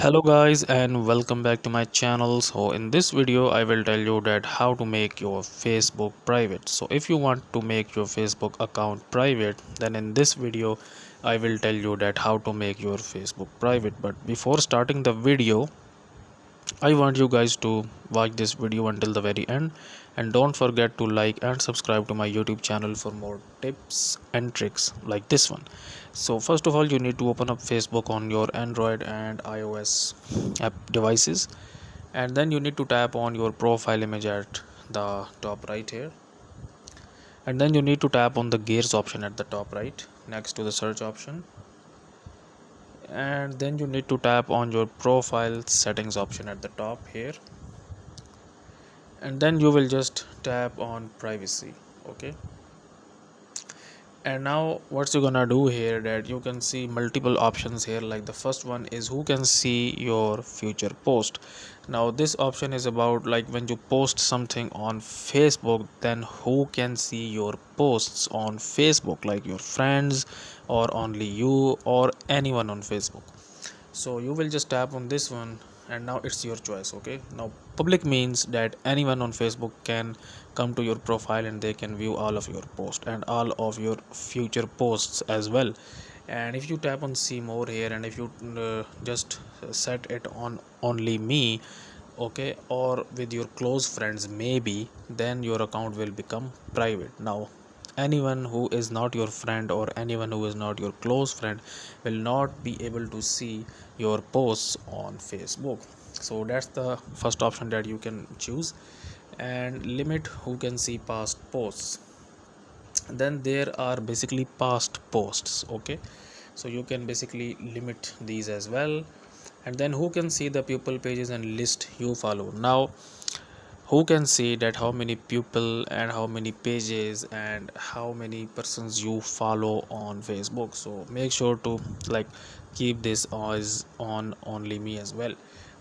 Hello guys and welcome back to my channel. So in this video I will tell you that how to make your Facebook private. So if you want to make your Facebook account private, then in this video I will tell you that how to make your Facebook private. But before starting the video, I want you guys to watch this video until the very end, and don't forget to like and subscribe to my YouTube channel for more tips and tricks like this one. So first of all, you need to open up Facebook on your Android and iOS app devices, and then you need to tap on your profile image at the top right here, and then you need to tap on the gears option at the top right next to the search option, and then you need to tap on your profile settings option at the top here, and then you will just tap on privacy. Okay, and now what you're gonna do here, that you can see multiple options here. Like the first one is who can see your future post. Now this option is about like when you post something on Facebook, then who can see your posts on Facebook, like your friends or only you or anyone on Facebook. So you will just tap on this one, and now it's your choice. Okay, now public means that anyone on Facebook can come to your profile and they can view all of your posts and all of your future posts as well. And if you tap on see more here, and if you just set it on only me, okay, or with your close friends maybe, then your account will become private. Now anyone who is not your friend or anyone who is not your close friend will not be able to see your posts on Facebook. So that's the first option that you can choose. And limit who can see past posts, then there are basically past posts. Okay, so you can basically limit these as well. And then who can see the people pages and list you follow. Now who can see that how many people and how many pages and how many persons you follow on Facebook. So make sure to like keep this as on only me as well.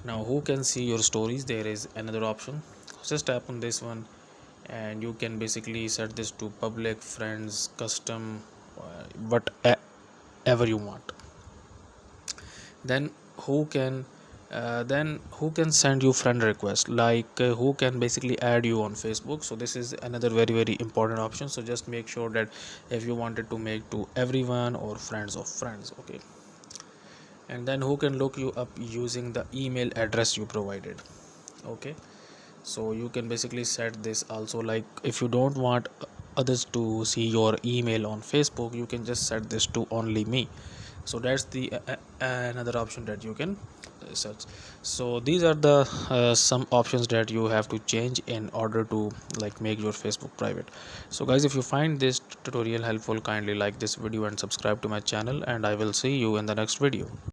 Now who can see your stories, there is another option. Just tap on this one, and you can basically set this to public, friends, custom, whatever you want. Then who can who can send you friend request, like who can basically add you on Facebook. So this is another very important option. So just make sure that if you wanted to make to everyone or friends of friends. Okay, and then who can look you up using the email address you provided. Okay, so you can basically set this also, like if you don't want others to see your email on Facebook, you can just set this to only me. So that's the another option that you can search. So these are the some options that you have to change in order to like make your Facebook private. So guys, if you find this tutorial helpful, kindly like this video and subscribe to my channel, and I will see you in the next video.